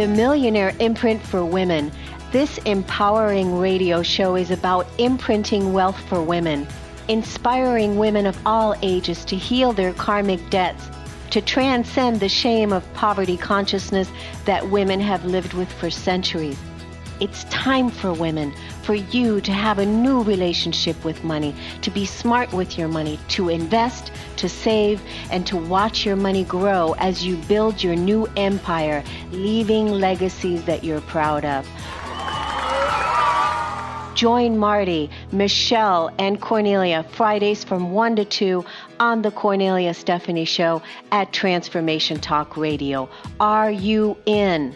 the Millionaire Imprint for Women. This empowering radio show is about imprinting wealth for women, inspiring women of all ages to heal their karmic debts, to transcend the shame of poverty consciousness that women have lived with for centuries. It's time for women, for you to have a new relationship with money, to be smart with your money, to invest, to save, and to watch your money grow as you build your new empire, leaving legacies that you're proud of. Join Marty, Michelle, and Kornelia Fridays from 1 to 2 on the Kornelia Stephanie Show at Transformation Talk Radio. Are you in?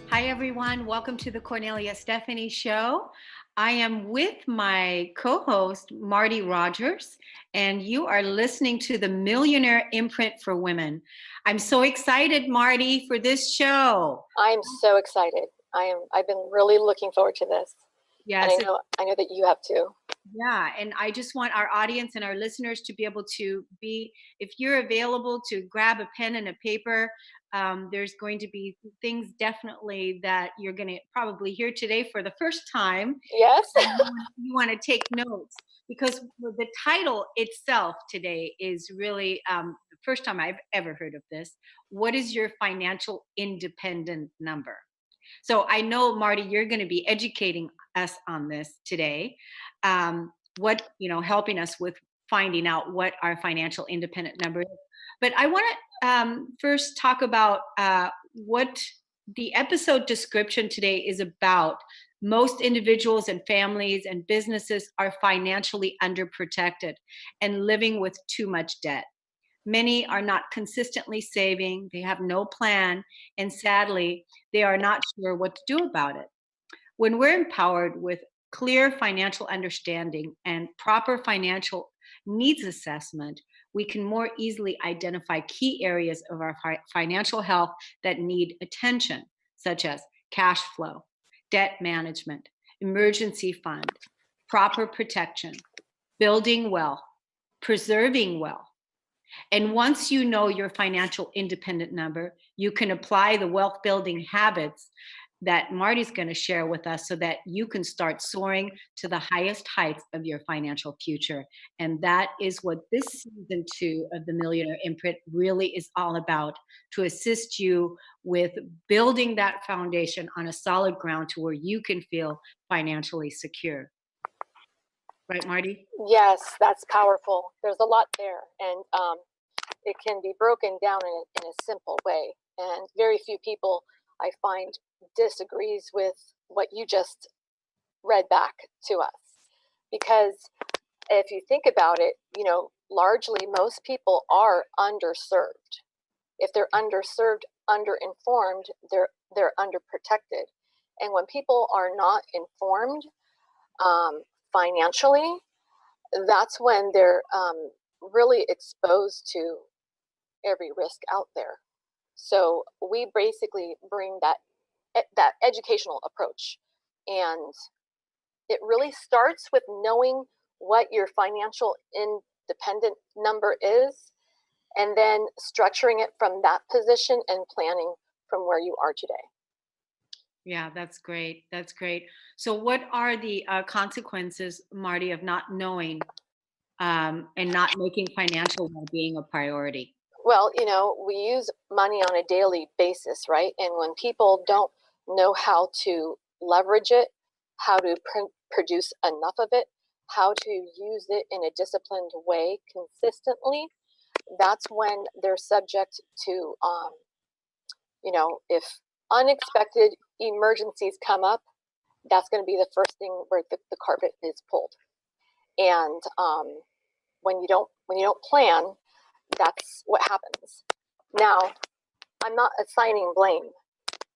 Hi, everyone. Welcome to the Kornelia Stephanie Show. I am with my co-host, Marty Rogers, and you are listening to the Millionaire Imprint for Women. I'm so excited, Marty, for this show. I'm so excited. I've been really looking forward to this. Yes. And I know that you have too. Yeah, and I just want our audience and our listeners to be able to if you're available to grab a pen and a paper, there's going to be things definitely that you're going to probably hear today for the first time. Yes. You want to take notes because the title itself today is really the first time I've ever heard of this. What is your financial independent number? So I know, Marty, you're going to be educating us on this today. Helping us with finding out what our financial independent number is. But I want to first talk about what the episode description today is about. Most individuals and families and businesses are financially underprotected and living with too much debt. Many are not consistently saving, they have no plan, and sadly, they are not sure what to do about it. When we're empowered with clear financial understanding and proper financial needs assessment, we can more easily identify key areas of our financial health that need attention, such as cash flow, debt management, emergency fund, proper protection, building wealth, preserving wealth. And once you know your financial independent number, you can apply the wealth building habits that Marty's going to share with us so that you can start soaring to the highest heights of your financial future. And that is what this season 2 of the Millionaire Imprint really is all about, to assist you with building that foundation on a solid ground to where you can feel financially secure. Right, Marty? Yes, that's powerful. There's a lot there. And it can be broken down in a simple way. And very few people, I find, disagrees with what you just read back to us. Because if you think about it, largely most people are underserved. If they're underserved, underinformed, they're underprotected. And when people are not informed financially, that's when they're really exposed to every risk out there. So we basically bring that educational approach, and it really starts with knowing what your financial independent number is, and then structuring it from that position and planning from where you are today. Yeah, that's great. That's great. So what are the consequences, Marty, of not knowing and not making financial well-being a priority? Well, we use money on a daily basis, right? And when people don't know how to leverage it, how to produce enough of it, how to use it in a disciplined way consistently, that's when they're subject to, if unexpected emergencies come up, that's going to be the first thing where the carpet is pulled. And when you don't plan, that's what happens. Now, I'm not assigning blame.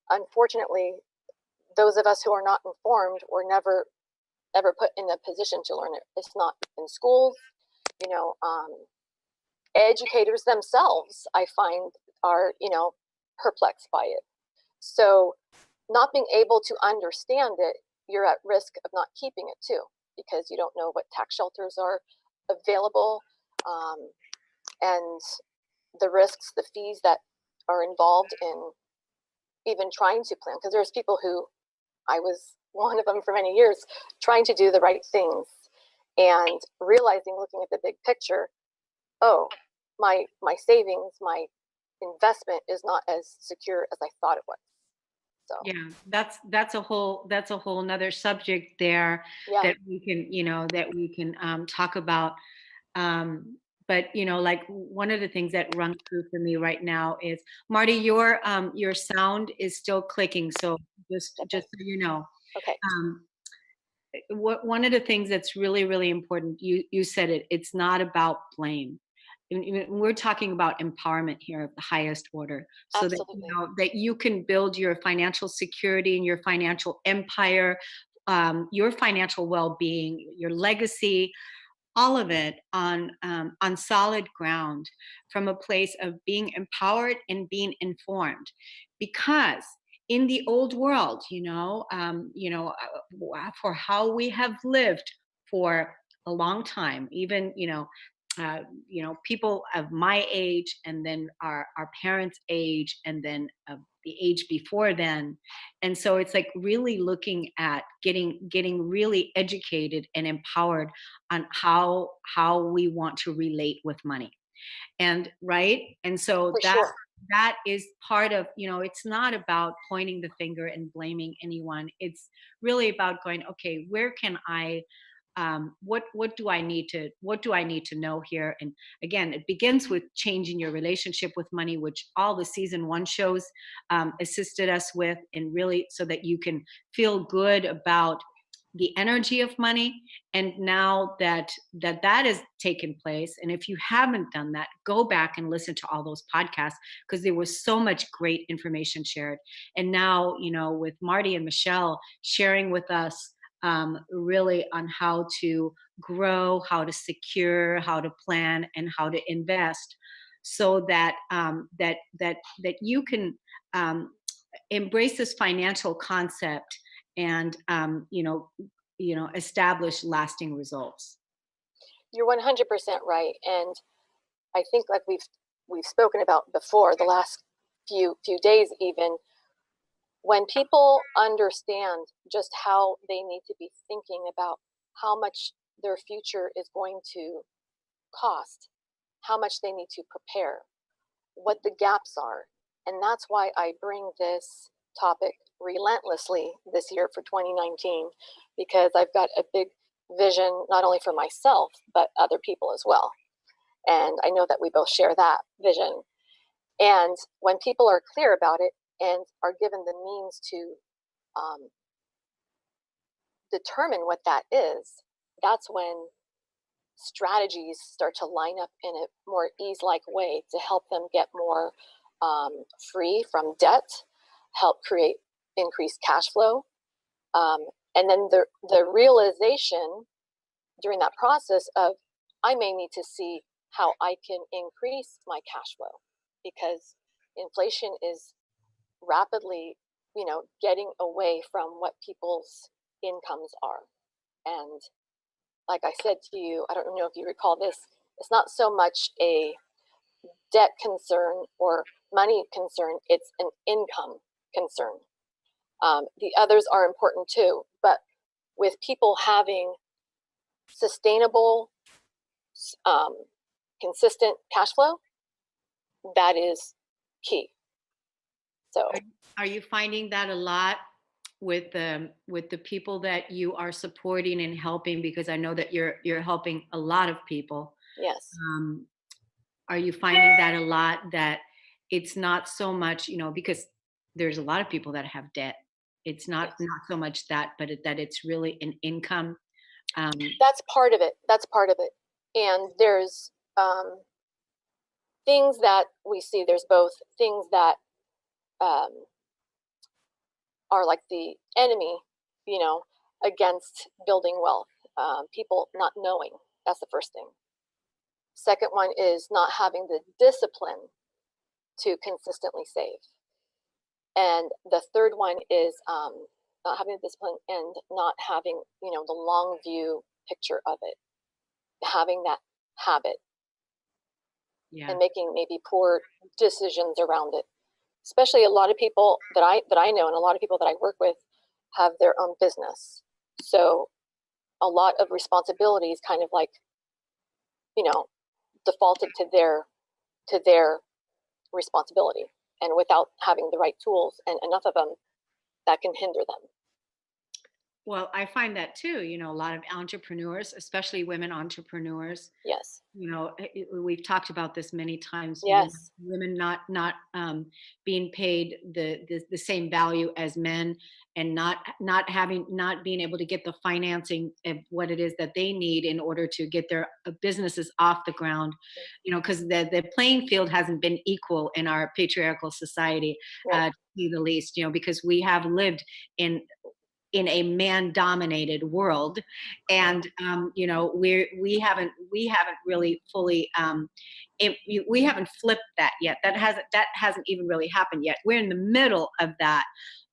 Unfortunately, those of us who are not informed were never ever put in a position to learn it. It's not in schools. Educators themselves, I find, are perplexed by it. So not being able to understand it, you're at risk of not keeping it too, because you don't know what tax shelters are available, and the risks, the fees that are involved in even trying to plan, because there's people who, I was one of them for many years, trying to do the right things and realizing, looking at the big picture, oh, my savings, my investment is not as secure as I thought it was. So Yeah, that's a whole another subject there yeah, that we can, talk about. Um, but like one of the things that rung through for me right now is, Marty, your sound is still clicking. So just okay, so you know, okay, um, one of the things that's really, really important, you said it, it's not about blame. We're talking about empowerment here of the highest order, so that absolutely, that you can build your financial security and your financial empire, your financial well-being, your legacy, all of it on solid ground, from a place of being empowered and being informed. Because in the old world, for how we have lived for a long time, even people of my age, and then our parents' age, and then the age before then. And so it's like really looking at getting really educated and empowered on how we want to relate with money. And right, and so for that sure. that is part of, it's not about pointing the finger and blaming anyone. It's really about going, okay, where can I, what do I need to know here? And again, it begins with changing your relationship with money, which all the season one shows assisted us with, and really so that you can feel good about the energy of money. And now that has taken place, and if you haven't done that, go back and listen to all those podcasts, because there was so much great information shared. And now, with Marty and Michelle sharing with us, really on how to grow, how to secure, how to plan, and how to invest, so that that you can embrace this financial concept, and establish lasting results. You're 100% right, and I think, like we've spoken about before, the last few days even, when people understand just how they need to be thinking about how much their future is going to cost, how much they need to prepare, what the gaps are. And that's why I bring this topic relentlessly this year for 2019, because I've got a big vision, not only for myself, but other people as well. And I know that we both share that vision. And when people are clear about it and are given the means to um, determine what that is, that's when strategies start to line up in a more ease-like way to help them get more free from debt, help create increased cash flow, and then the realization during that process of, I may need to see how I can increase my cash flow, because inflation is rapidly, getting away from what people's incomes are. And like I said to you, I don't know if you recall this, it's not so much a debt concern or money concern, it's an income concern. The others are important too, but with people having sustainable, um, consistent cash flow, that is key. So, Are you finding that a lot with the people that you are supporting and helping? Because I know that you're helping a lot of people. yes, Um, are you finding that a lot, that it's not so much, because there's a lot of people that have debt. It's not yes. not so much that, but that it's really an income. Um, That's part of it. That's part of it. And there's things that we see. There's both things that um, are like the enemy, you know, against building wealth. People not knowing. That's the first thing. Second one is not having the discipline to consistently save. And the third one is not having the discipline and not having, the long view picture of it, having that habit yeah. and making maybe poor decisions around it. especially a lot of people that I know and a lot of people that I work with have their own business. So a lot of responsibilities kind of like, you know, defaulted to their responsibility, and without having the right tools and enough of them, that can hinder them. Well, I find that too. A lot of entrepreneurs, especially women entrepreneurs, Yes. we've talked about this many times. Yes. Women not being paid the same value as men, and not being able to get the financing of what it is that they need in order to get their businesses off the ground. Because the playing field hasn't been equal in our patriarchal society, Right. to say the least. Because we have lived in a man dominated world, and we haven't really fully we haven't flipped that yet. That hasn't even really happened yet. We're in the middle of that.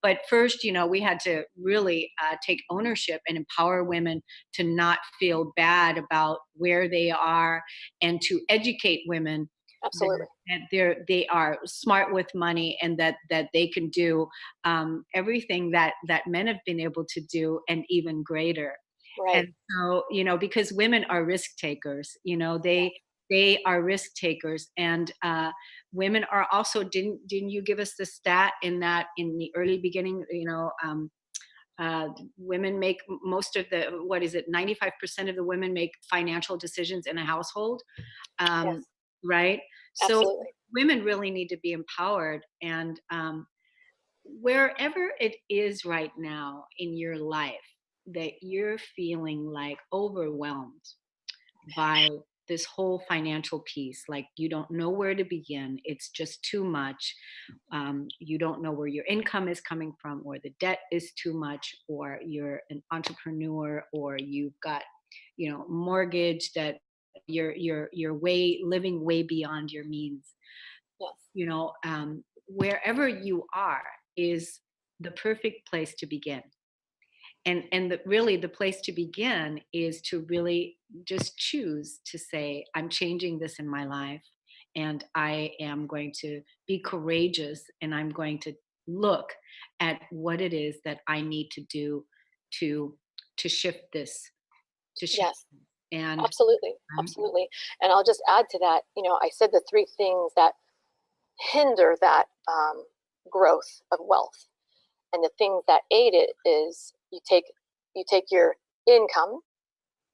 But first, we had to really take ownership and empower women to not feel bad about where they are, and to educate women that, Absolutely. they are smart with money, and that they can do everything that men have been able to do, and even greater. Right. And so, because women are risk takers, Yeah. they are risk takers. And women are also, didn't you give us the stat in the early beginning, women make most of the, what is it, 95% of the women make financial decisions in a household, um, Yes. right? So Absolutely. women really need to be empowered. And wherever it is right now in your life that you're feeling like overwhelmed by this whole financial piece, like you don't know where to begin, it's just too much. You don't know where your income is coming from, or the debt is too much, or you're an entrepreneur, or you've got, mortgage that you're way living way beyond your means. Yes. Wherever you are is the perfect place to begin. And really the place to begin is to really just choose to say, I'm changing this in my life, and I am going to be courageous, and I'm going to look at what it is that I need to do to to shift this to shift Yes. this. And Absolutely. um, Absolutely. And I'll just add to that, I said the three things that hinder that growth of wealth, and the things that aid it is you take your income,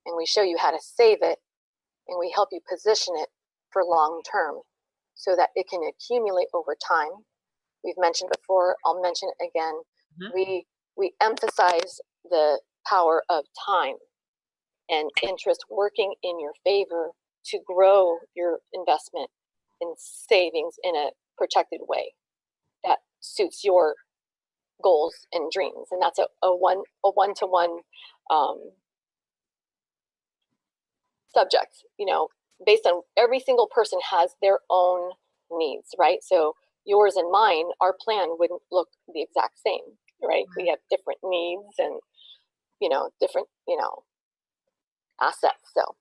and we show you how to save it, and we help you position it for long term so that it can accumulate over time. We've mentioned before, I'll mention it again. mhm. We emphasize the power of time and interest working in your favor to grow your investment in savings in a protected way that suits your goals and dreams. And that's a one-to-one um, subject, based on every single person has their own needs, right? So yours and mine, our plan wouldn't look the exact same, right? We have different needs and, different, assets. So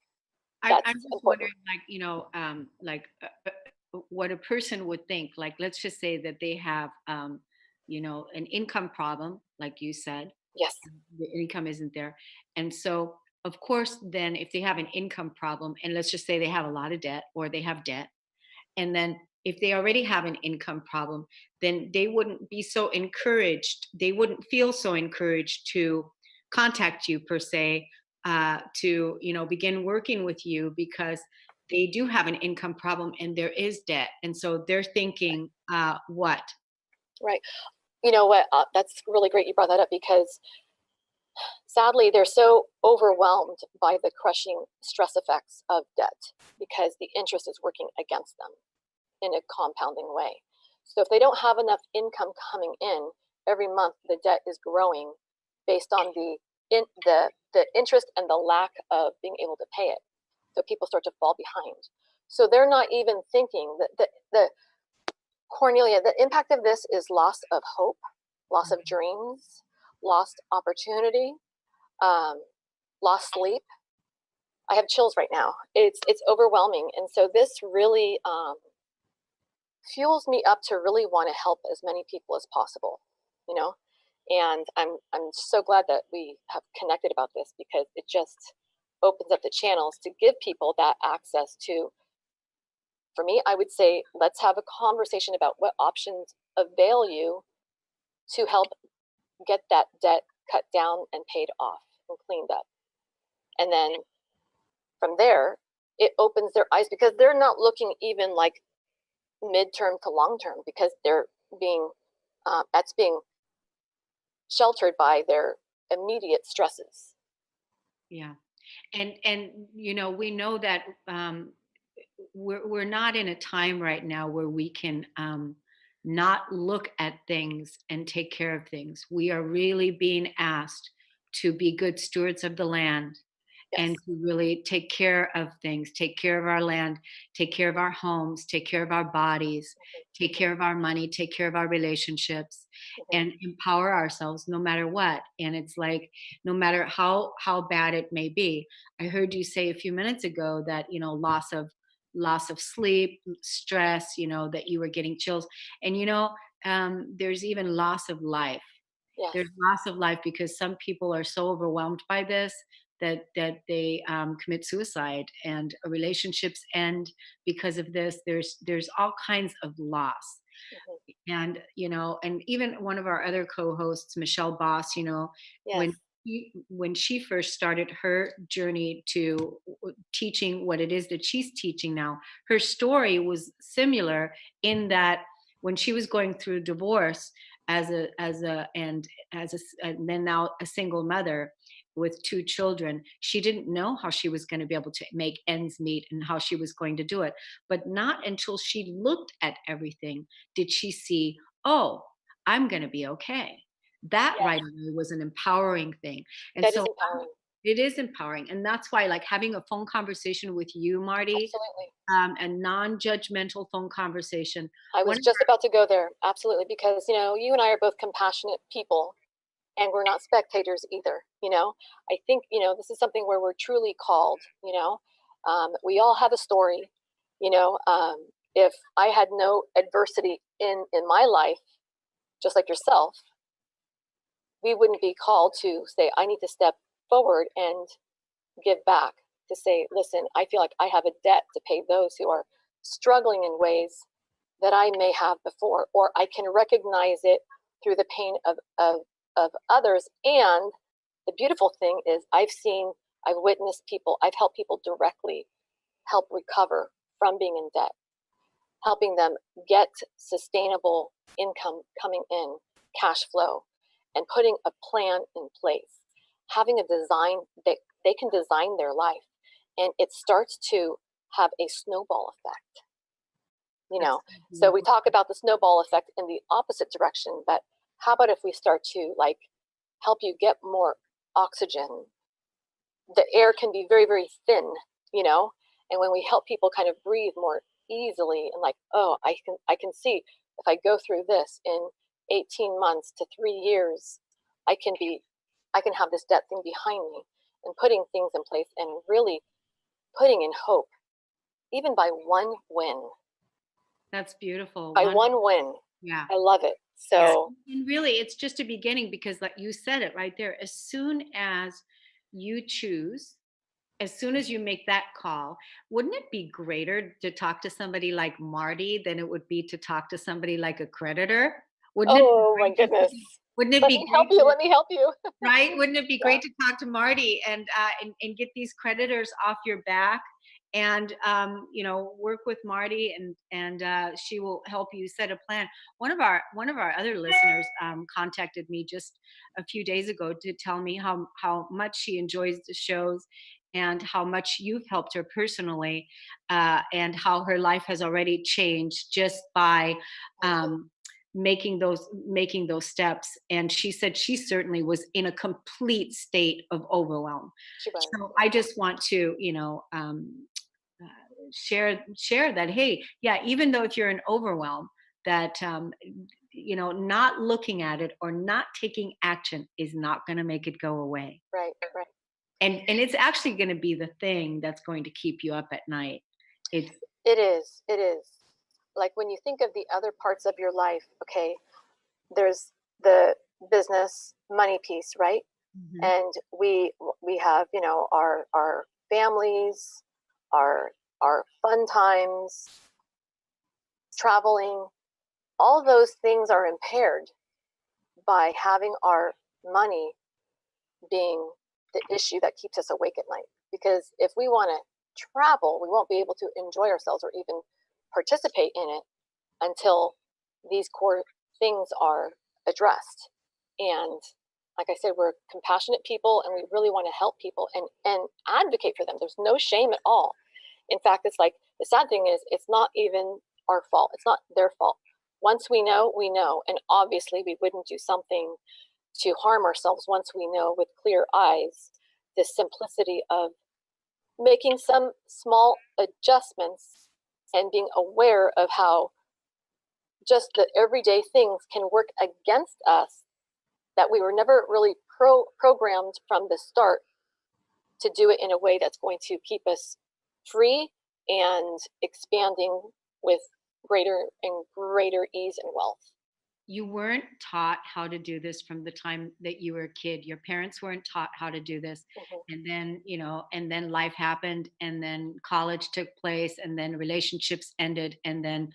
that's I'm just important. wondering, like, what a person would think. Like, let's just say that they have, an income problem, like you said, Yes. the income isn't there. And so, of course, then if they have an income problem, and let's just say they have a lot of debt, or they have debt, and then if they already have an income problem, then they wouldn't be so encouraged. They wouldn't feel so encouraged to contact you per se, to begin working with you, because they do have an income problem and there is debt, and so they're thinking, what? Right. You know what? That's really great you brought that up, because sadly they're so overwhelmed by the crushing stress effects of debt because the interest is working against them in a compounding way. So if they don't have enough income coming in every month, the debt is growing based on the interest and the lack of being able to pay it. So people start to fall behind. So they're not even thinking that the Cornelia, the impact of this is loss of hope, loss of dreams, lost opportunity, um, lost sleep. I have chills right now. It's overwhelming, and so this really fuels me up to really want to help as many people as possible, you know? And I'm so glad that we have connected about this, because it just opens up the channels to give people that access to, for me, I would say, let's have a conversation about what options avail you to help get that debt cut down and paid off and cleaned up. And then from there, it opens their eyes, because they're not looking even like midterm to long term, because they're being that's being sheltered by their immediate stresses. Yeah. And we know that we're not in a time right now where we can not look at things and take care of things. We are really being asked to be good stewards of the land and Yes. to really take care of things, take care of our land, take care of our homes, take care of our bodies, take care of our money, take care of our relationships, Mm-hmm. and empower ourselves no matter what. And it's like, no matter how bad it may be. I heard you say a few minutes ago that, loss of sleep, stress, that you were getting chills. And there's even loss of life. Yes. There's loss of life because some people are so overwhelmed by this that they commit suicide, and relationships end because of this. There's all kinds of loss. Mm-hmm. And even one of our other co-hosts, Michelle Boss, Yes. when she first started her journey to teaching what it is that she's teaching now, her story was similar in that when she was going through divorce and then now a single mother with two children, she didn't know how she was going to be able to make ends meet and how she was going to do it. But not until she looked at everything did she see, oh, I'm going to be okay. That Yes. right away was an empowering thing. And That is so empowering. it is empowering. And that's why, like, having a phone conversation with you, Marty, Absolutely. a non-judgmental phone conversation. I One was of just about to go there. Absolutely. Because, you and I are both compassionate people, and we're not spectators either. I think, this is something where we're truly called. We all have a story. If I had no adversity in my life, just like yourself, we wouldn't be called to say, I need to step forward and give back, to say, listen, I feel like I have a debt to pay those who are struggling in ways that I may have before, or I can recognize it through the pain of others. And the beautiful thing is, I've witnessed people, I've helped people directly help recover from being in debt, helping them get sustainable income coming in, cash flow, and putting a plan in place, having a design that they can design their life. And it starts to have a snowball effect. That's so So we beautiful. talk about the snowball effect in the opposite direction, but how about if we start to help you get more oxygen? The air can be very, very thin, you know, and when we help people kind of breathe more easily, and oh, I can see, if I go through this in 18 months to 3 years, I can have this debt thing behind me, and putting things in place and really putting in hope, even by one win. That's beautiful. By one win. Yeah. I love it. Yeah. So And really, it's just a beginning because, like you said it right there, as soon as you choose, as soon as you make that call, wouldn't it be greater to talk to somebody like Marty than it would be to talk to somebody like a creditor? Wouldn't it be oh my great goodness. wouldn't it Let be me help great you. to, Let me help you. right? Wouldn't it be Yeah. great to talk to Marty and get these creditors off your back, and work with Marty, and she will help you set a plan. One of our other listeners contacted me just a few days ago to tell me how much she enjoys the shows and how much you've helped her personally, and how her life has already changed just by um, making those steps. And she said she certainly was in a complete state of overwhelm. She was. So I just want to uh, share that, hey, yeah, even though if you're in overwhelm, that not looking at it or not taking action is not going to make it go away. Right, right. And it's actually going to be the thing that's going to keep you up at night. It's It is. It is. like when you think of the other parts of your life, okay, there's the business money piece, right? Mhm. And we have, you know, our families, our fun times, traveling, all those things are impaired by having our money being the issue that keeps us awake at night. Because if we want to travel, we won't be able to enjoy ourselves or even participate in it until these core things are addressed. And like I said, we're compassionate people and we really want to help people and advocate for them. There's no shame at all. In fact, it's like the sad thing is it's not even our fault. It's not their fault. Once we know, we know. And obviously we wouldn't do something to harm ourselves once we know with clear eyes the simplicity of making some small adjustments and being aware of how just the everyday things can work against us that we were never really programmed from the start to do it in a way that's going to keep us free and expanding with greater and greater ease and wealth. You weren't taught how to do this from the time that you were a kid. Your parents weren't taught how to do this. Mm-hmm. And then, and then life happened, and then college took place, and then relationships ended, and then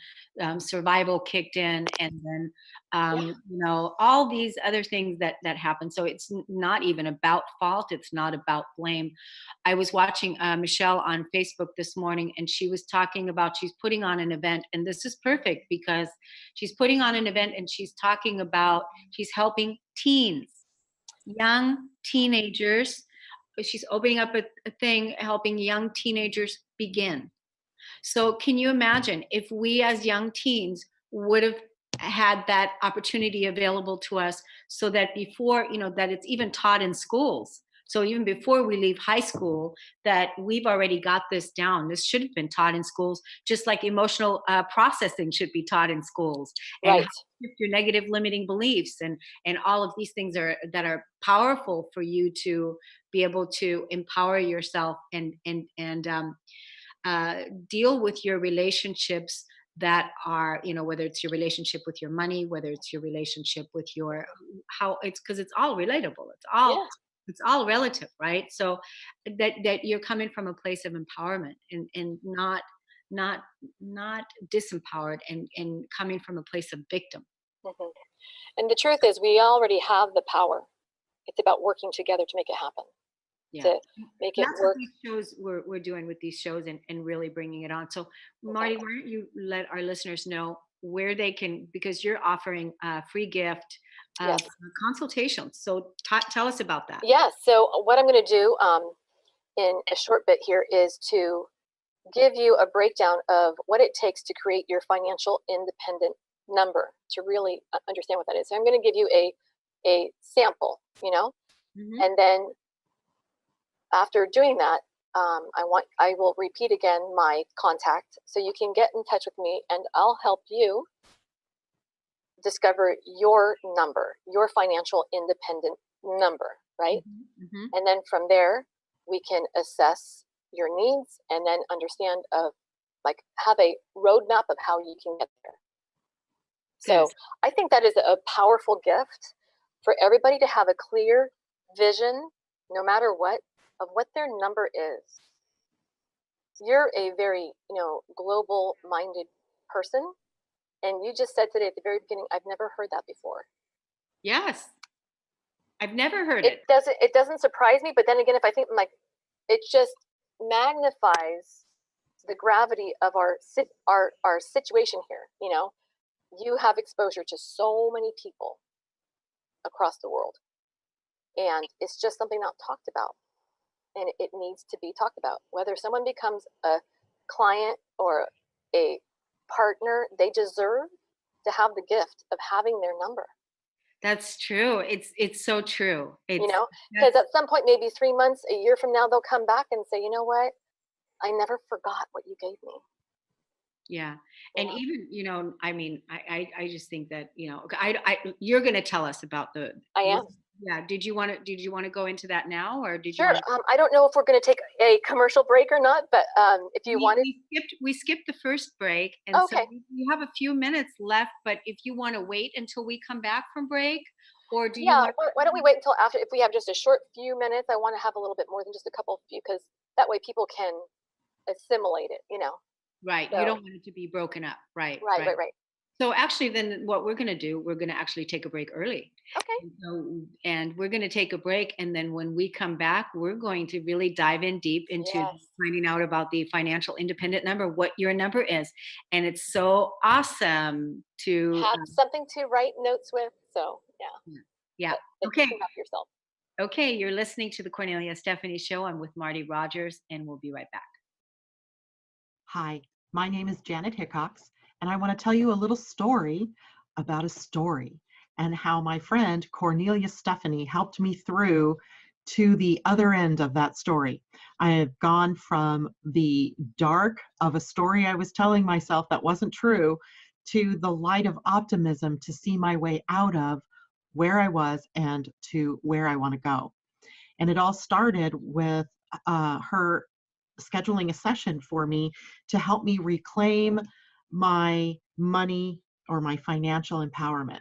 survival kicked in, and then, Yeah. all these other things that happen. So it's not even about fault. It's not about blame. I was watching Michelle on Facebook this morning, and she was talking about she's putting on an event, and this is perfect because she's putting on an event and she's talking about she's helping teens, young teenagers. She's opening up a thing helping young teenagers begin. So can you imagine if we as young teens would have had that opportunity available to us, so that before, that it's even taught in schools. So even before we leave high school, that we've already got this down. This should have been taught in schools, just like emotional processing should be taught in schools, and how Right. to shift your negative limiting beliefs, and all of these things that are powerful for you to be able to empower yourself and deal with your relationships that are, whether it's your relationship with your money, whether it's your relationship with your how it's because it's all relatable. Yeah. It's all relative, right? So that you're coming from a place of empowerment, and not not disempowered, and coming from a place of victim. Mm-hmm. And the truth is, we already have the power. It's about working together to make it happen, Yeah. to make And it that's what work. these shows we're doing with these shows, and really bringing it on. So, Marty, Exactly. why don't you let our listeners know where they can, because you're offering a free gift Yes. of consultations. So, tell us about that. Yeah. So, what I'm going to do in a short bit here is to give you a breakdown of what it takes to create your financial independent number to really understand what that is. So, I'm going to give you a sample, Hmm. and then after doing that, I will repeat again my contact so you can get in touch with me and I'll help you discover your number, your financial independent number, right? Hmm. Hmm. And then from there, we can assess your needs and then understand like have a roadmap of how you can get there. Good. So I think that is a powerful gift for everybody to have a clear vision, no matter what, of what their number is. You're a very, global minded person. And you just said today at the very beginning, I've never heard that before. Yes, I've never heard It it. doesn't surprise me, but then again, if I think like it just magnifies the gravity of our situation here. You have exposure to so many people across the world, and it's just something not talked about, and it needs to be talked about. Whether someone becomes a client or a partner, they deserve to have the gift of having their number. That's true. It's so true. You It's know, because that's at some point, maybe 3 months, a year from now, they'll come back and say, you know what, I never forgot what you gave me. Yeah. You And know, even, I mean, I just think that, you're going to tell us about I am. Yeah. Did you want to go into that now, or did you Sure. want to? I don't know if we're going to take a commercial break or not, but if you We, wanted, we skipped the first break, and so okay. we have a few minutes left. But if you want to wait until we come back from break, or do you Yeah, want? why don't we wait until after, if we have just a short few minutes? I want to have a little bit more than just a couple of few, because that way people can assimilate it, you know? Right. You So, don't want it to be broken up. Right. right, Right. right, right. So actually, then what we're going to do, we're going to actually take a break early. Okay. And we're going to take a break. And then when we come back, we're going to really dive in deep into Yes. finding out about the financial independent number, what your number is. And it's so awesome to, Have something to write notes with. So, yeah, yeah. Yeah. that you Okay. can help yourself. Okay. You're listening to the Cornelia Stephanie Show. I'm with Marty Rogers, and we'll be right back. Hi, my name is Janet Hickox, and I want to tell you a little story about a story and how my friend Cornelia Stephanie helped me through to the other end of that story. I have gone from the dark of a story I was telling myself that wasn't true to the light of optimism to see my way out of where I was and to where I want to go. And it all started with her scheduling a session for me to help me reclaim my money or my financial empowerment.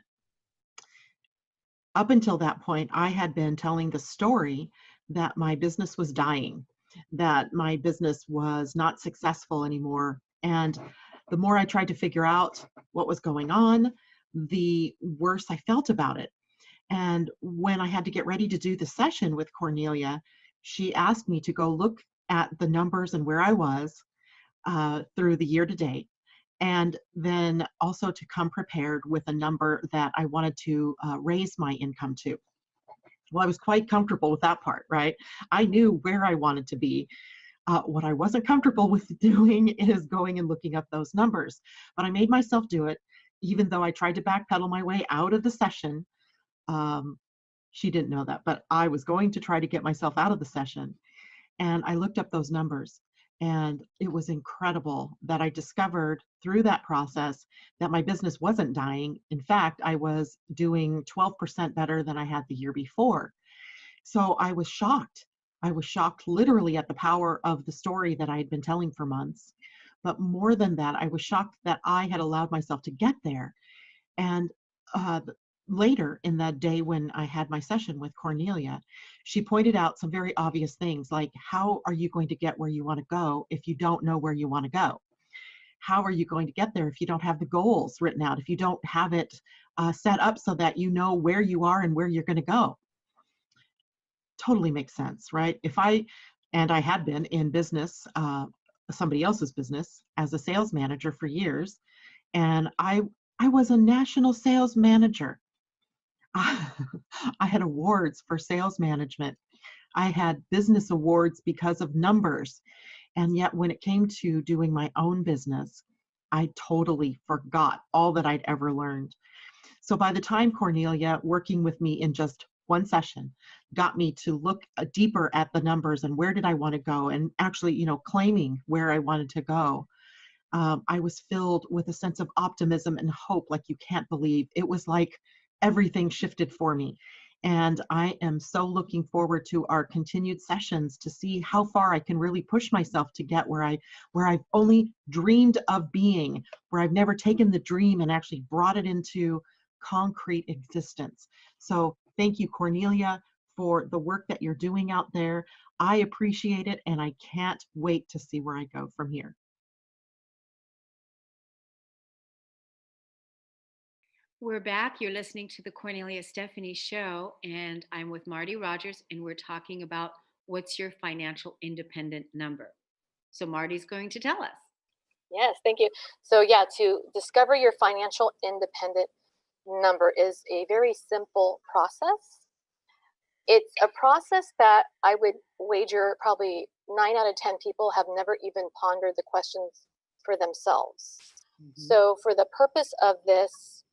Up until that point, I had been telling the story that my business was dying, that my business was not successful anymore. And the more I tried to figure out what was going on, the worse I felt about it. And when I had to get ready to do the session with Cornelia, she asked me to go look at the numbers and where I was through the year to date, and then also to come prepared with a number that I wanted to raise my income to. Well, I was quite comfortable with that part, right? I knew where I wanted to be. What I wasn't comfortable with doing is going and looking up those numbers. But I made myself do it, even though I tried to backpedal my way out of the session. Um, she didn't know that, but I was going to try to get myself out of the session. And I looked up those numbers. And it was incredible that I discovered through that process that my business wasn't dying. In fact, I was doing 12% better than I had the year before. So I was shocked. I was shocked literally at the power of the story that I had been telling for months. But more than that, I was shocked that I had allowed myself to get there. And uh, later in that day when I had my session with Cornelia, she pointed out some very obvious things like, how are you going to get where you want to go if you don't know where you want to go? How are you going to get there if you don't have the goals written out, if you don't have it set up so that you know where you are and where you're going to go? Totally makes sense, right? And I had been in business, somebody else's business, as a sales manager for years, and I was a national sales manager. I had awards for sales management. I had business awards because of numbers. And yet, when it came to doing my own business, I totally forgot all that I'd ever learned. So by the time Cornelia, working with me in just one session, got me to look deeper at the numbers and where did I want to go, and actually, claiming where I wanted to go, I was filled with a sense of optimism and hope like you can't believe. It was like everything shifted for me. And I am so looking forward to our continued sessions to see how far I can really push myself to get where I've only dreamed of being, where I've never taken the dream and actually brought it into concrete existence. So thank you, Cornelia, for the work that you're doing out there. I appreciate it, and I can't wait to see where I go from here. We're back. You're listening to the Cornelia Stephanie Show, and I'm with Marty Rogers, and we're talking about what's your financial independent number. So Marty's going to tell us. Yes, thank you. So, yeah, to discover your financial independent number is a very simple process. It's a process that I would wager probably 9 out of 10 people have never even pondered the questions for themselves. Mm-hmm. So, for the purpose of this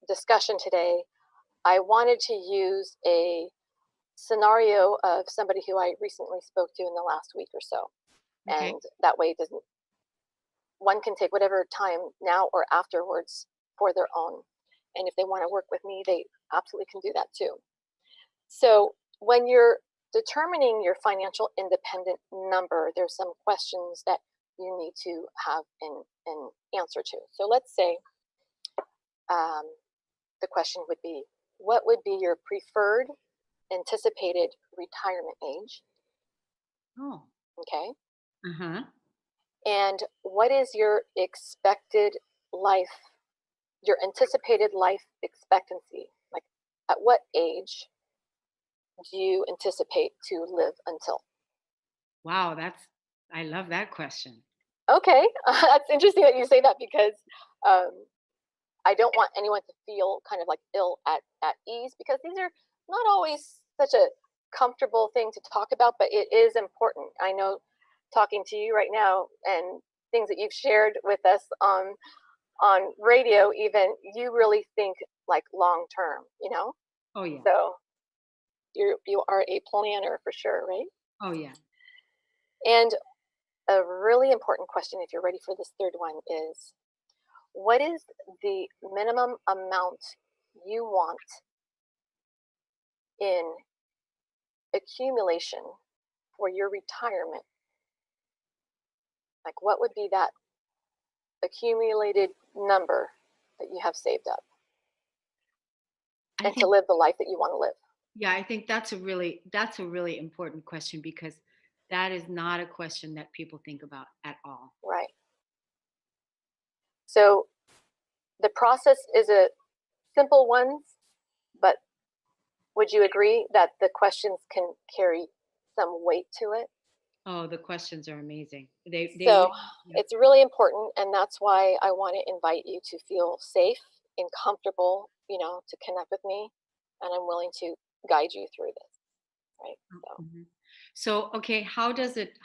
discussion today, I wanted to use a scenario of somebody who I recently spoke to in the last week or so. Okay. And that way, one can take whatever time now or afterwards for their own. And if they want to work with me, they absolutely can do that too. So when you're determining your financial independent number, there's some questions that you need to have an answer to. So let's say the question would be, what would be your preferred anticipated retirement age? Oh. Okay. Uh-huh. And what is your expected life, your anticipated life expectancy? Like, at what age do you anticipate to live until? Wow, I love that question. Okay, that's interesting that you say that, because um, I don't want anyone to feel kind of like ill at ease, because these are not always such a comfortable thing to talk about, but it is important. I know, talking to you right now and things that you've shared with us on radio, even, you really think like long term, you know? Oh yeah. So you are a planner for sure, right? Oh yeah. And a really important question, if you're ready for this third one, is what is the minimum amount you want in accumulation for your retirement? Like, what would be that accumulated number that you have saved up, I and to think live the life that you want to live? Yeah, I think that's a really important question, because that is not a question that people think about at all. Right. So the process is a simple one, but would you agree that the questions can carry some weight to it? Oh, the questions are amazing. They So really, it's really important, and that's why I want to invite you to feel safe and comfortable, to connect with me, and I'm willing to guide you through this, right? So, Mhm. So, okay, how does it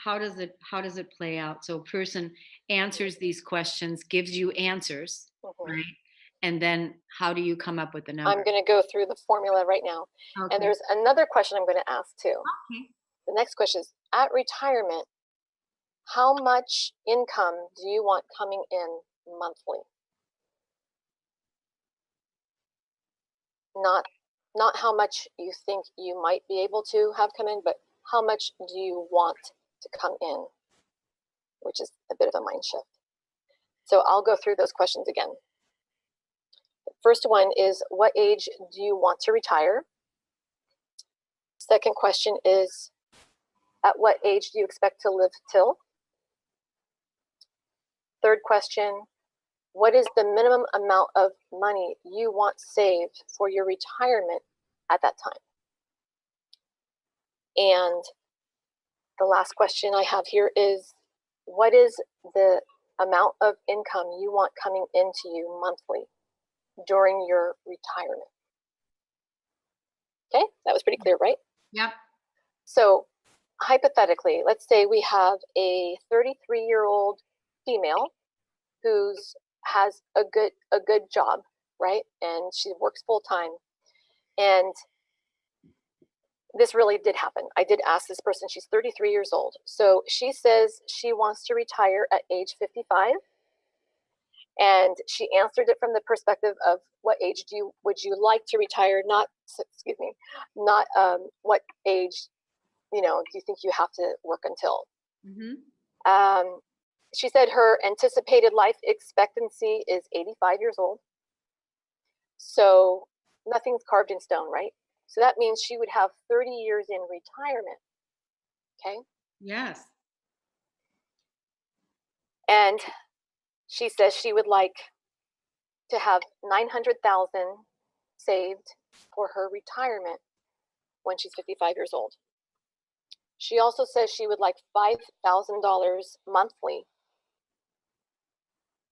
play out? So a person answers these questions, gives you answers, mhm. right? And then how do you come up with the I'm number? going to go through the formula right now. And Okay. there's another question I'm going to ask too. Okay. The next question is, at retirement, how much income do you want coming in monthly? Not not how much you think you might be able to have come in, but how much do you want to come in, which is a bit of a mind shift. So I'll go through those questions again. The first one is, what age do you want to retire? Second question is, at what age do you expect to live till? Third question, what is the minimum amount of money you want saved for your retirement at that time? And the last question I have here is, what is the amount of income you want coming into you monthly during your retirement? Okay, that was pretty clear, right? Yep. So hypothetically, let's say we have a 33-year-old female who's has a good job, right? And she works full time. And this really did happen. I did ask this person, she's 33 years old. So she says she wants to retire at age 55. And she answered it from the perspective of, what age would you like to retire? Not, excuse me, not what age, do you think you have to work until? Hmm. She said her anticipated life expectancy is 85 years old. So nothing's carved in stone, right? So that means she would have 30 years in retirement. Okay. Yes. And she says she would like to have 900,000 saved for her retirement when she's 55 years old. She also says she would like $5,000 monthly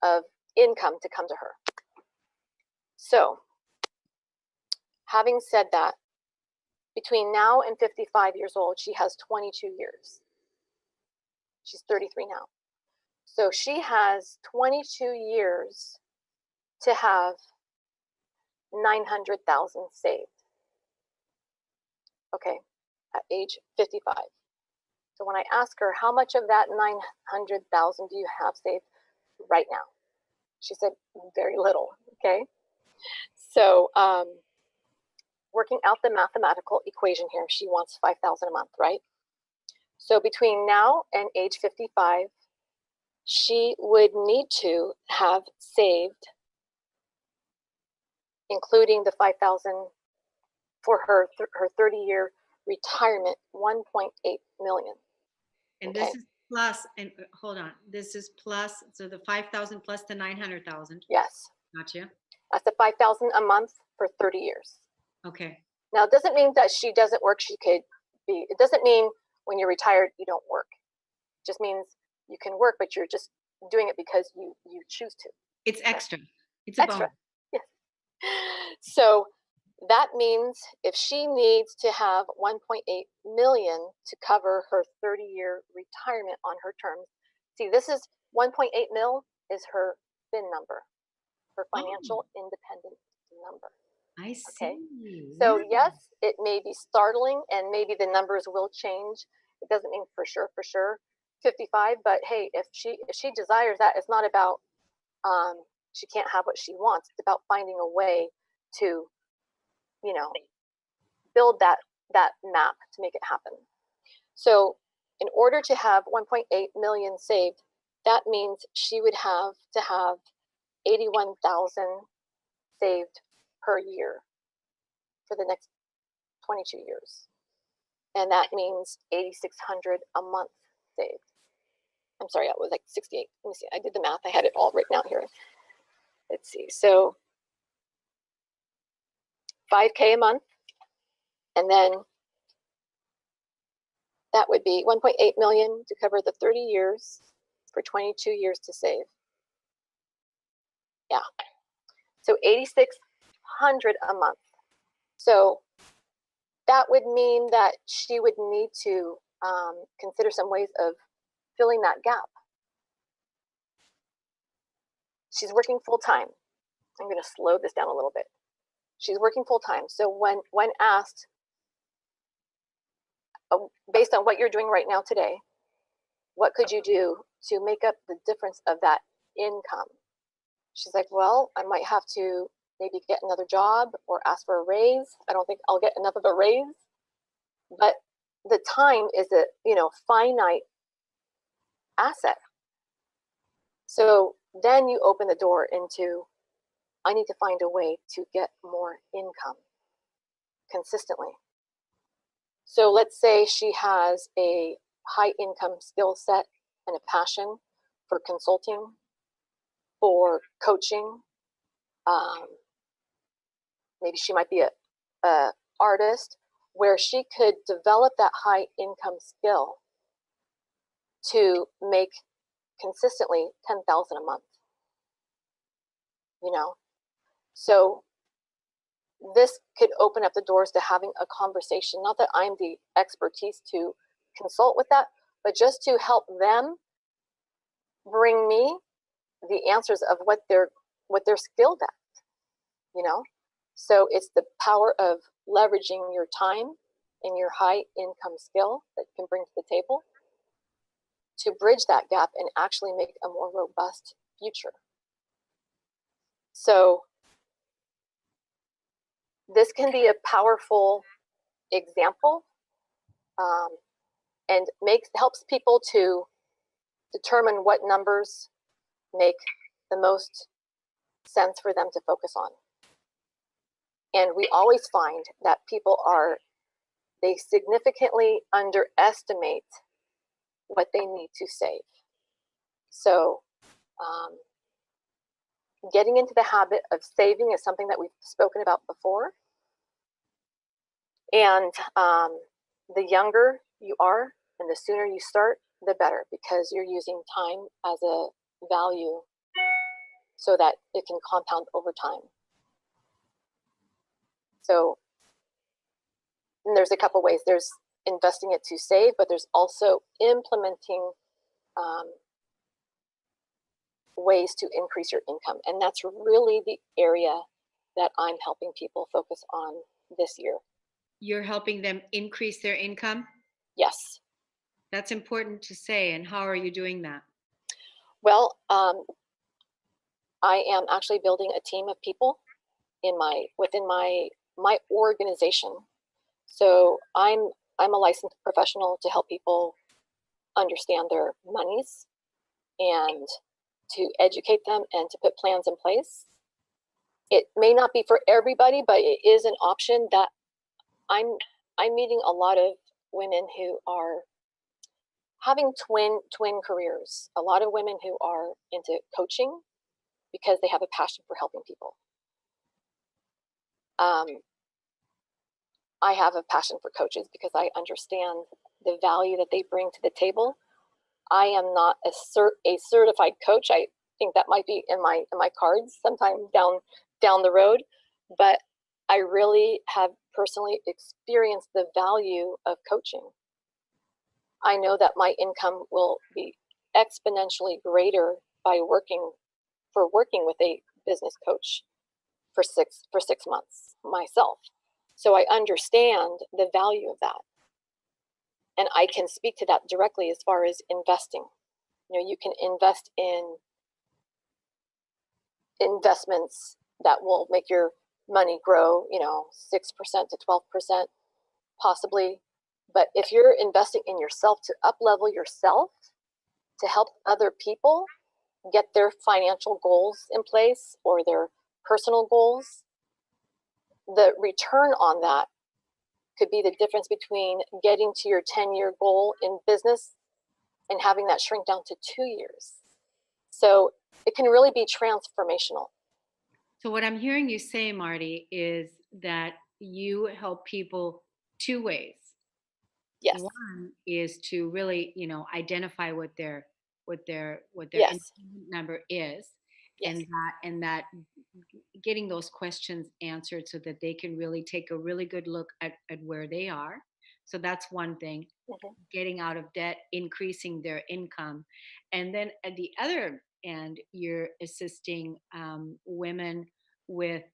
of income to come to her. So, having said that, between now and 55 years old, she has 22 years. She's 33 now. So she has 22 years to have 900,000 saved. Okay, at age 55. So when I ask her, how much of that 900,000 do you have saved right now? She said, very little. Okay. So working out the mathematical equation here. She wants $5,000 a month, right? So between now and age 55, she would need to have saved, including the $5,000 for her 30-year retirement, 1.8 million. And okay? this is plus, and hold on, this is plus, so the 5,000 plus the 900,000. Yes. Gotcha. That's the 5,000 a month for 30 years. Okay. Now, it doesn't mean that she doesn't work. She could be, it doesn't mean when you're retired, you don't work. It just means you can work, but you're just doing it because you choose to. It's extra. It's a Extra. bonus. Yes. So that means if she needs to have 1.8 million to cover her 30-year retirement on her terms. See, this is 1.8 mil is her FIN number, her financial independent number. I see. Okay. So Yeah. yes, it may be startling and maybe the numbers will change. It doesn't mean for sure 55, but hey, if she desires that, it's not about she can't have what she wants. It's about finding a way to, build that map to make it happen. So in order to have 1.8 million saved, that means she would have to have 81,000 saved per year for the next 22 years. And that means 8,600 a month saved. I'm sorry, that was like 68. Let me see. I did the math. I had it all written out here. Let's see. So 5K a month. And then that would be 1.8 million to cover the 30 years for 22 years to save. Yeah. So 8,600 a month. So that would mean that she would need to consider some ways of filling that gap. She's working full time. I'm going to slow this down a little bit. She's working full time. So when asked, based on what you're doing right now today, what could you do to make up the difference of that income? She's like, well, I might have to maybe get another job or ask for a raise. I don't think I'll get enough of a raise. But the time is a finite asset. So then you open the door into, I need to find a way to get more income consistently. So let's say she has a high income skill set and a passion for consulting, for coaching. Maybe she might be a artist where she could develop that high income skill to make consistently 10,000 a month. So this could open up the doors to having a conversation. Not that I'm the expertise to consult with that, but just to help them bring me the answers of what they're skilled at. So it's the power of leveraging your time and your high income skill that you can bring to the table to bridge that gap and actually make a more robust future. So this can be a powerful example and helps people to determine what numbers make the most sense for them to focus on. And we always find that people they significantly underestimate what they need to save. So getting into the habit of saving is something that we've spoken about before. And the younger you are and the sooner you start, the better, because you're using time as a value so that it can compound over time. So there's a couple ways. There's investing it to save, but there's also implementing ways to increase your income. And that's really the area that I'm helping people focus on this year. You're helping them increase their income? Yes. That's important to say. And how are you doing that? Well, I am actually building a team of people within my my organization. So I'm a licensed professional to help people understand their monies and to educate them and to put plans in place. It may not be for everybody, but it is an option that I'm meeting a lot of women who are having twin careers. A lot of women who are into coaching because they have a passion for helping people. I have a passion for coaches because I understand the value that they bring to the table. I am not a certified coach. I think that might be in my cards sometime down the road, but I really have personally experienced the value of coaching. I know that my income will be exponentially greater by working with a business coach for 6 months myself. So I understand the value of that. And I can speak to that directly as far as investing. You know, you can invest in investments that will make your money grow, 6% to 12%, possibly. But if you're investing in yourself to up-level yourself, to help other people get their financial goals in place or their personal goals, the return on that could be the difference between getting to your 10-year goal in business and having that shrink down to 2 years. So it can really be transformational. So what I'm hearing you say, Marty, is that you help people two ways. Yes. One is to really, identify what their Yes. independent number is, Yes. and that getting those questions answered so that they can really take a really good look at where they are. So that's one thing. Mhm. Getting out of debt, increasing their income. And then at the other end, you're assisting women with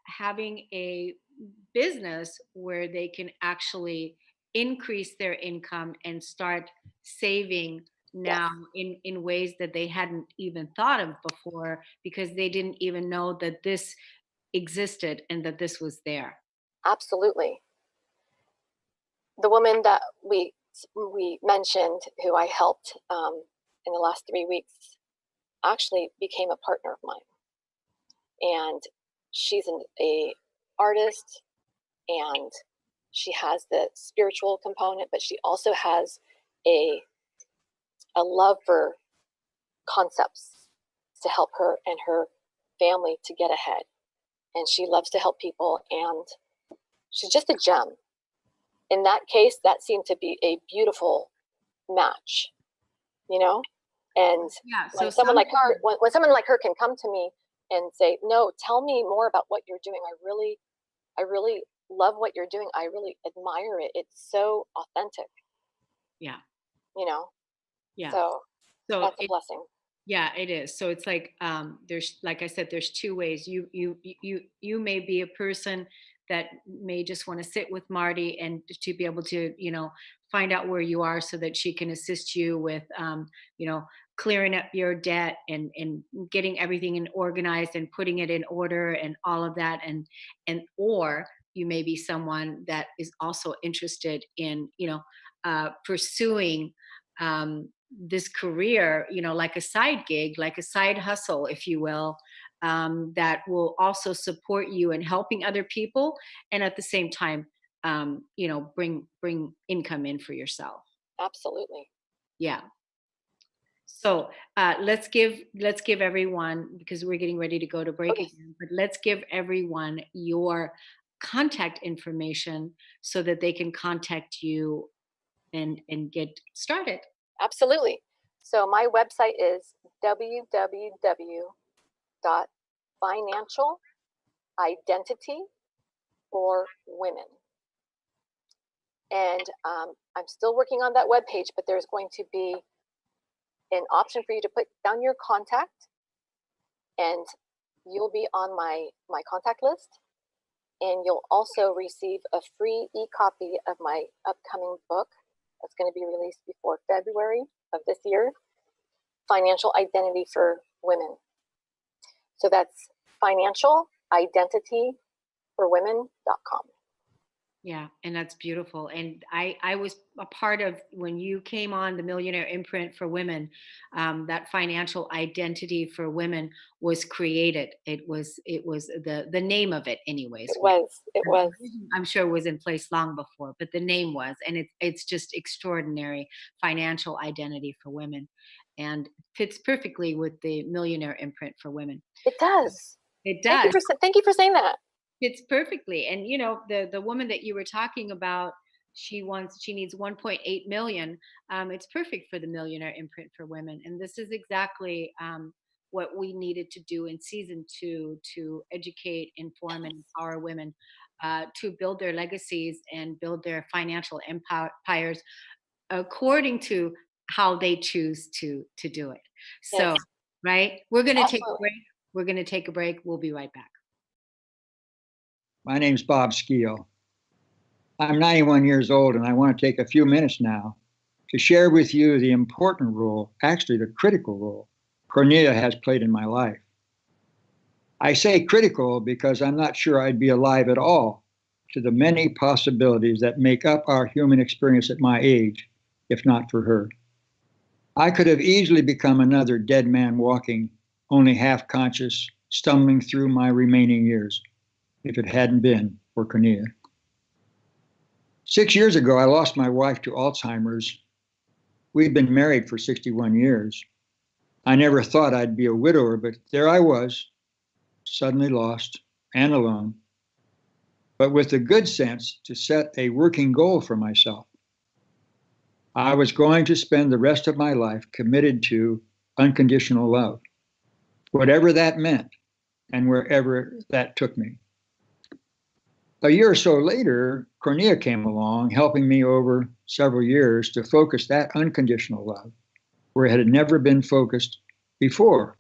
having a business where they can actually increase their income and start saving now in ways that they hadn't even thought of before, because they didn't even know that this existed and that this was there. Absolutely. The woman that we mentioned, who I helped in the last 3 weeks, actually became a partner of mine, and she's a artist, and she has the spiritual component, but she also has a love for concepts to help her and her family to get ahead. And she loves to help people, and she's just a gem. In that case, that seemed to be a beautiful match, And Yeah. when someone like her, when someone like her can come to me and say, "No, tell me more about what you're doing. I really love what you're doing. I really admire it. It's so authentic." Yeah. Yeah. So So that's a blessing. yeah, it is. So it's like there's, like I said, there's two ways. You may be a person that may just want to sit with Marty and to be able to find out where you are so that she can assist you with clearing up your debt and getting everything in organized and putting it in order and all of that, or you may be someone that is also interested in pursuing this career, like a side gig, like a side hustle, if you will, that will also support you in helping other people, and at the same time, bring income in for yourself. Absolutely. Yeah. So let's give everyone, because we're getting ready to go to break again, but let's give everyone your contact information so that they can contact you and get started. Absolutely. So my website is www.financialidentityforwomen. And I'm still working on that webpage, but there's going to be an option for you to put down your contact, and you'll be on my contact list. And you'll also receive a free e-copy of my upcoming book that's going to be released before February of this year, Financial Identity for Women. So that's Financial Identity imprintforwomen.com. Yeah, and that's beautiful. And I was a part of when you came on the Millionaire Imprint for Women. That financial identity for women was created. It was the name of it, anyways. It was. I'm sure was in place long before, but the name was, and it's just extraordinary financial identity for women, and fits perfectly with the Millionaire Imprint for Women. It does. It Thank you does. for saying that. Fits perfectly. And the woman that you were talking about, she needs 1.8 million. It's perfect for the Millionaire Imprint for Women. And this is exactly what we needed to do in season 2 to educate, inform, and empower women to build their legacies and build their financial empires according to how they choose to do it. So, Yes, right, we're going to take a absolutely. break. We're going to take a break. We'll be right back. My name's Bob Skeel. I'm 91 years old, and I want to take a few minutes now to share with you the important role, actually the critical role, Kornelia has played in my life. I say critical because I'm not sure I'd be alive at all to the many possibilities that make up our human experience at my age, if not for her. I could have easily become another dead man walking, only half conscious, stumbling through my remaining years, if it hadn't been for Kornelia. 6 years ago, I lost my wife to Alzheimer's. We'd been married for 61 years. I never thought I'd be a widower, but there I was, suddenly lost and alone, but with the good sense to set a working goal for myself. I was going to spend the rest of my life committed to unconditional love, whatever that meant and wherever that took me. A year or so later, Kornelia came along, helping me over several years to focus that unconditional love where it had never been focused before,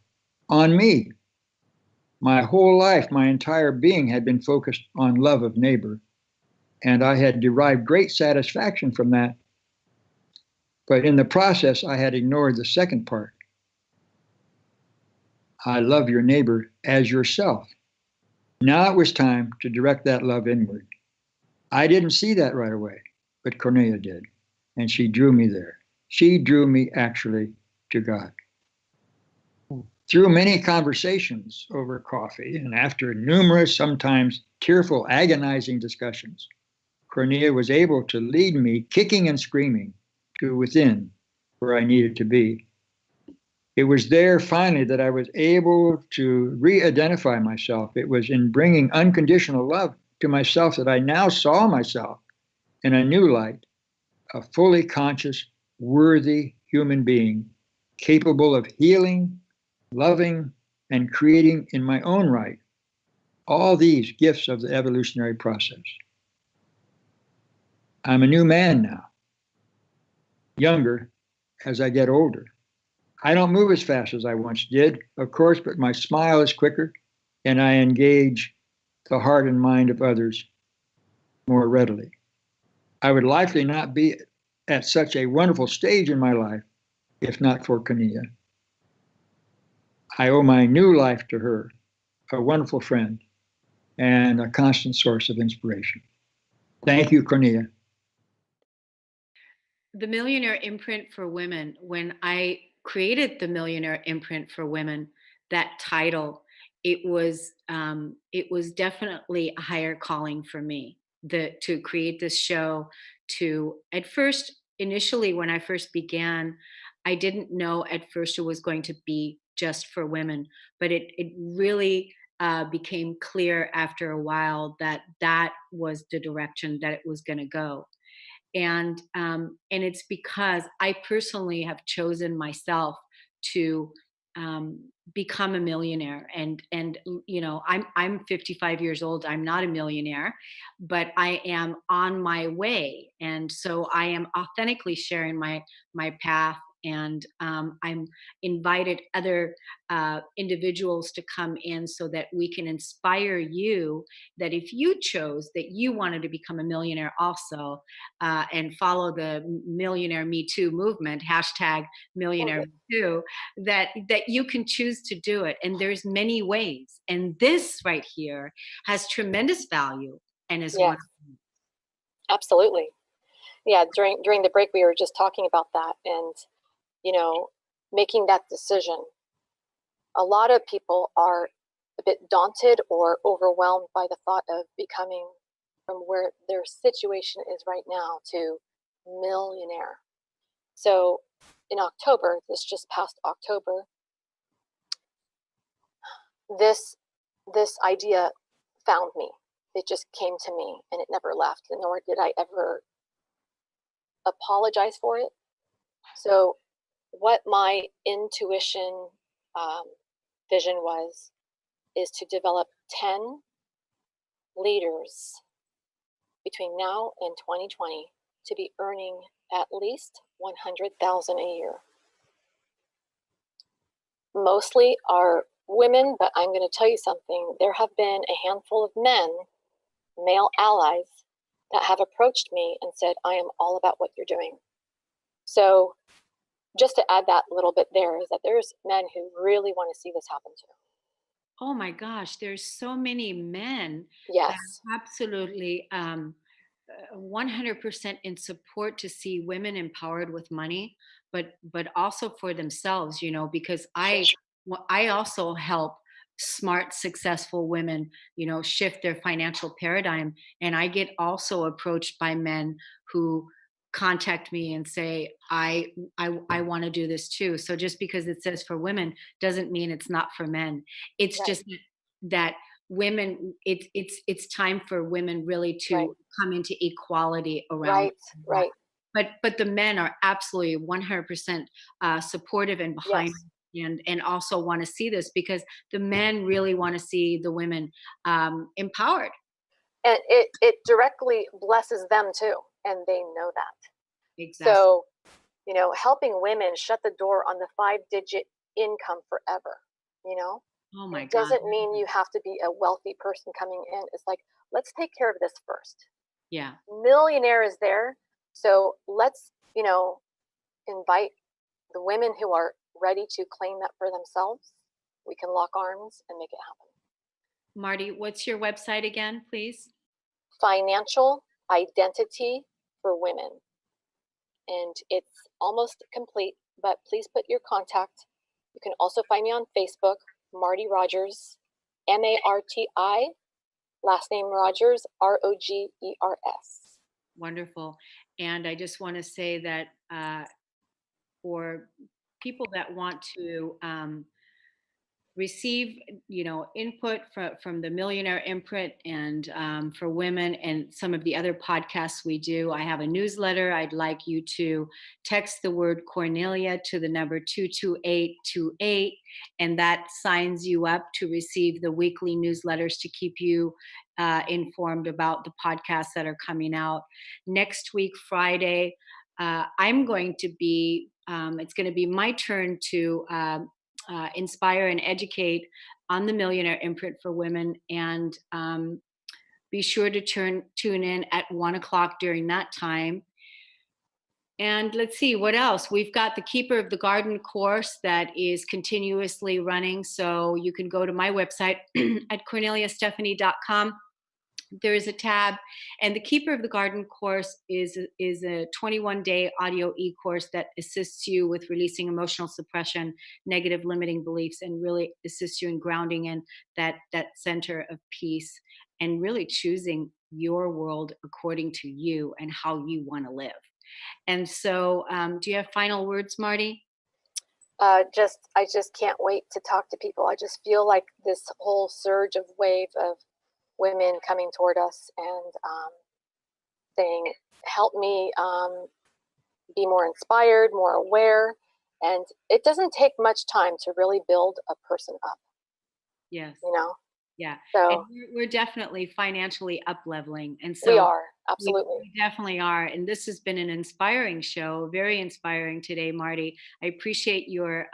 on me. My whole life, my entire being had been focused on love of neighbor, and I had derived great satisfaction from that. But in the process, I had ignored the second part. I love your neighbor as yourself. Now it was time to direct that love inward. I didn't see that right away, but Kornelia did, and she drew me there. She drew me actually to God. Through many conversations over coffee and after numerous, sometimes tearful, agonizing discussions, Kornelia was able to lead me, kicking and screaming, to within where I needed to be. It was there finally that I was able to re-identify myself. It was in bringing unconditional love to myself that I now saw myself in a new light, a fully conscious, worthy human being, capable of healing, loving, and creating in my own right all these gifts of the evolutionary process. I'm a new man now, younger as I get older. I don't move as fast as I once did, of course, but my smile is quicker and I engage the heart and mind of others more readily. I would likely not be at such a wonderful stage in my life if not for Kornelia. I owe my new life to her, a wonderful friend and a constant source of inspiration. Thank you, Kornelia. The Millionaire Imprint for Women, when I created the Millionaire Imprint for Women, that title, it was definitely a higher calling for me, to create this show. To at first, initially when I first began, I didn't know at first it was going to be just for women, but it really became clear after a while that that was the direction that it was going to go. And it's because I personally have chosen myself to become a millionaire. And I'm 55 years old. I'm not a millionaire, but I am on my way, and so I am authentically sharing my path and I'm invited other individuals to come in so that we can inspire you that if you chose that you wanted to become a millionaire also, and follow the Millionaire Me Too movement, hashtag Millionaire Me Too, that you can choose to do it. And there's many ways. And this right here has tremendous value and is Yes, one. absolutely. Yeah, during the break we were just talking about that, and you know, making that decision. A lot of people are a bit daunted or overwhelmed by the thought of becoming from where their situation is right now to millionaire. So in October, this just past October, this idea found me. It just came to me and it never left, and nor did I ever apologize for it. So what my intuition vision was is to develop 10 leaders between now and 2020 to be earning at least 100,000 a year. Mostly are women, but I'm going to tell you something. There have been a handful of men, male allies, that have approached me and said, I am all about what you're doing. So just to add that little bit there is that there's men who really want to see this happen too. Oh my gosh, there's so many men that Yes. are absolutely 100% in support to see women empowered with money, but also for themselves, because I also help smart, successful women, shift their financial paradigm. And I get also approached by men who contact me and say, I want to do this too. So just because it says for women doesn't mean it's not for men. It's Right. just that women, it's time for women really to Right. come into equality around. Right. But the men are absolutely 100% supportive and behind, Yes. and also want to see this because the men really want to see the women empowered. And it directly blesses them too, and they know that. Exactly. So, helping women shut the door on the 5-digit income forever, Oh my it God. doesn't mean you have to be a wealthy person coming in. It's like, let's take care of this first. Yeah. Millionaire is there. So let's, invite the women who are ready to claim that for themselves. We can lock arms and make it happen. Marty, what's your website again, please? Financial Identity for Women. And it's almost complete, but please put your contact. You can also find me on Facebook, Marty Rogers, Marti, last name Rogers, Rogers. Wonderful. And I just want to say that for people that want to receive input from the Millionaire Imprint, and for women and some of the other podcasts we do, I have a newsletter. I'd like you to text the word Kornelia to the number 22828, and that signs you up to receive the weekly newsletters to keep you informed about the podcasts that are coming out. Next week Friday, I'm going to be it's going to be my turn to inspire and educate on the Millionaire Imprint for Women. And be sure to tune in at 1:00 during that time. And let's see what else. We've got the Keeper of the Garden course that is continuously running. So you can go to my website at corneliastephanie.com. There is a tab, and the Keeper of the Garden course is a 21-day audio e-course that assists you with releasing emotional suppression, negative limiting beliefs, and really assists you in grounding in that center of peace and really choosing your world according to you and how you want to live. And so, do you have final words, Marty? I just can't wait to talk to people. I just feel like this whole surge of wave of women coming toward us and saying, help me be more inspired, more aware. And it doesn't take much time to really build a person up. Yes. Yeah. So And we're definitely financially up leveling. And we so are, absolutely. we definitely are. And this has been an inspiring show, very inspiring today, Marty. I appreciate your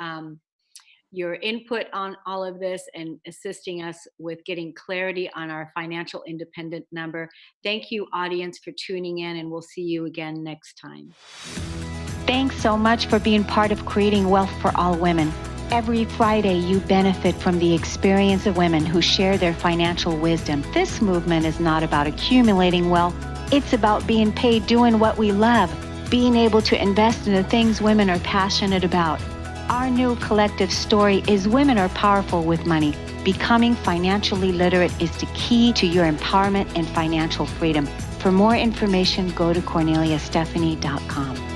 input on all of this and assisting us with getting clarity on our financial independent number. Thank you, audience, for tuning in, and we'll see you again next time. Thanks so much for being part of Creating Wealth for All Women. Every Friday, you benefit from the experience of women who share their financial wisdom. This movement is not about accumulating wealth. It's about being paid doing what we love, being able to invest in the things women are passionate about. Our new collective story is women are powerful with money. Becoming financially literate is the key to your empowerment and financial freedom. For more information, go to KorneliaStephanie.com.